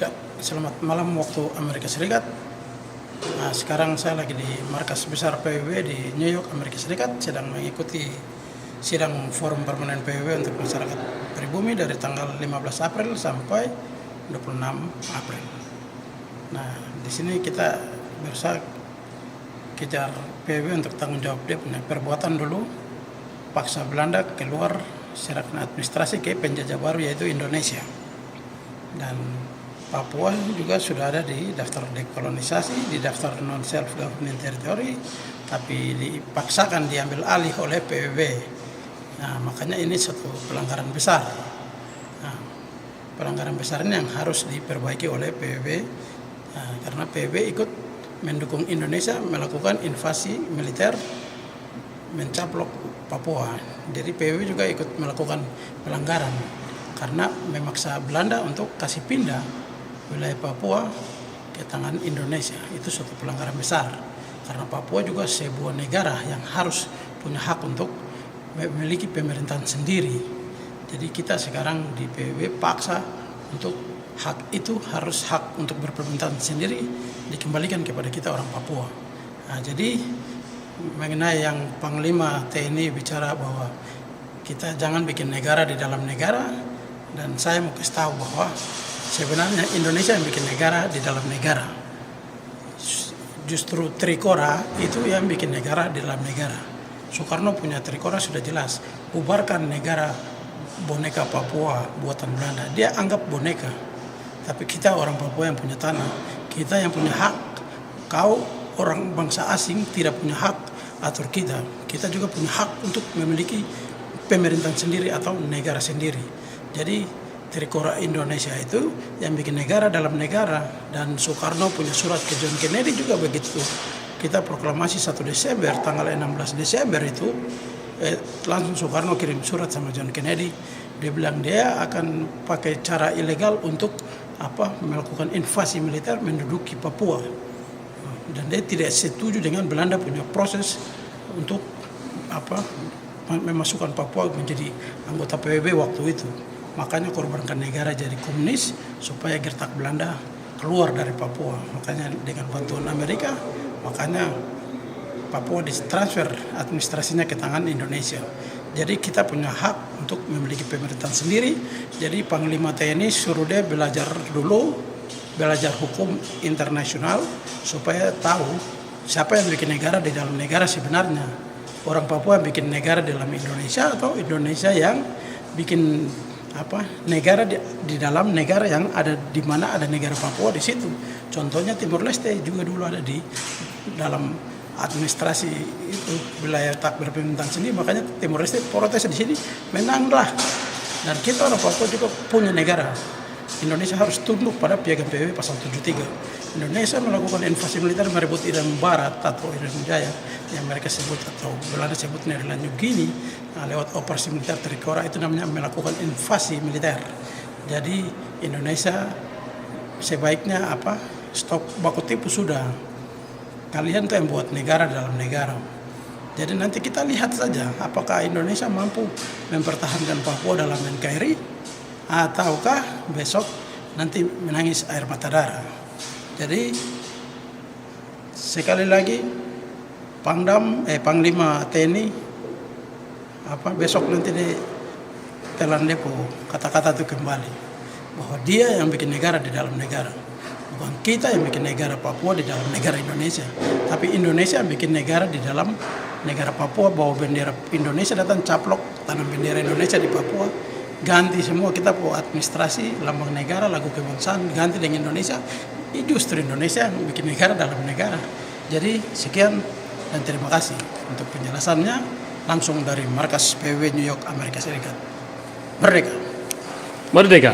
Ya, selamat malam waktu Amerika Serikat. Nah, sekarang saya lagi di markas besar PBB di New York, Amerika Serikat, sedang mengikuti sidang forum permanen PBB untuk masyarakat pribumi dari tanggal 15 April sampai 26 April. Nah, di sini kita berusaha kejar PBB untuk tanggung jawab dia punya perbuatan dulu, paksa Belanda keluar serahkan administrasi ke penjajah baru yaitu Indonesia. Dan Papua juga sudah ada di daftar dekolonisasi, di daftar non-self-government territory, tapi dipaksakan diambil alih oleh PBB. Nah, makanya ini satu pelanggaran besar. Nah, pelanggaran besar ini yang harus diperbaiki oleh PBB, karena PBB ikut mendukung Indonesia melakukan invasi militer mencaplok Papua. Jadi PBB juga ikut melakukan pelanggaran karena memaksa Belanda untuk kasih pindah wilayah Papua ke tangan Indonesia. Itu suatu pelanggaran besar karena Papua juga sebuah negara yang harus punya hak untuk memiliki pemerintahan sendiri. Jadi kita sekarang di PBB paksa untuk hak itu harus hak untuk berpemerintahan sendiri dikembalikan kepada kita orang Papua. Nah, jadi mengenai yang Panglima TNI bicara bahwa kita jangan bikin negara di dalam negara, dan saya mau kasih tahu bahwa sebenarnya Indonesia yang bikin negara di dalam negara. Justru Trikora itu yang bikin negara di dalam negara. Soekarno punya Trikora sudah jelas, bubarkan negara boneka Papua buatan Belanda. Dia anggap boneka, tapi kita orang Papua yang punya tanah, kita yang punya hak. Kau orang bangsa asing tidak punya hak atur kita. Kita juga punya hak untuk memiliki pemerintahan sendiri atau negara sendiri. Jadi Trikora Indonesia itu yang bikin negara dalam negara, dan Soekarno punya surat ke John Kennedy juga begitu. Kita proklamasi 1 Desember, tanggal 16 Desember itu langsung Soekarno kirim surat sama John Kennedy. Dia bilang dia akan pakai cara ilegal untuk melakukan invasi militer menduduki Papua. Dan dia tidak setuju dengan Belanda punya proses untuk memasukkan Papua menjadi anggota PBB waktu itu. Makanya korbankan negara jadi komunis supaya gertak Belanda keluar dari Papua. Makanya dengan bantuan Amerika, makanya Papua ditransfer administrasinya ke tangan Indonesia. Jadi kita punya hak untuk memiliki pemerintahan sendiri. Jadi Panglima TNI suruh dia belajar dulu, belajar hukum internasional supaya tahu siapa yang bikin negara di dalam negara sebenarnya. Orang Papua yang bikin negara di dalam Indonesia atau Indonesia yang bikin negara di dalam negara yang ada di mana ada negara Papua di situ. Contohnya Timor Leste juga dulu ada di dalam administrasi itu wilayah tak berpemerintahan sendiri. Makanya Timor Leste protes di sini menanglah. Dan kita orang Papua juga punya negara. Indonesia harus tunduk pada Piagam PBB pasal 73. Indonesia melakukan invasi militer merebut Irian Barat atau Irian Jaya yang mereka sebut atau Belanda sebut Nederland New Guinea lewat operasi militer Trikora, itu namanya melakukan invasi militer. Jadi Indonesia sebaiknya stop baku tipu sudah. Kalian tuh yang buat negara dalam negara. Jadi nanti kita lihat saja apakah Indonesia mampu mempertahankan Papua dalam NKRI ataukah besok nanti menangis air mata darah. Jadi sekali lagi Panglima TNI besok nanti di telan depo kata-kata itu kembali bahwa dia yang bikin negara di dalam negara, bukan kita yang bikin negara Papua di dalam negara Indonesia, tapi Indonesia yang bikin negara di dalam negara Papua. Bawa bendera Indonesia, datang caplok tanam bendera Indonesia di Papua, ganti semua kita buat administrasi lambang negara, lagu kebangsaan ganti dengan Indonesia. Justru Indonesia yang bikin negara dalam negara. Jadi sekian dan terima kasih untuk penjelasannya langsung dari markas PBB New York, Amerika Serikat. Merdeka! Merdeka!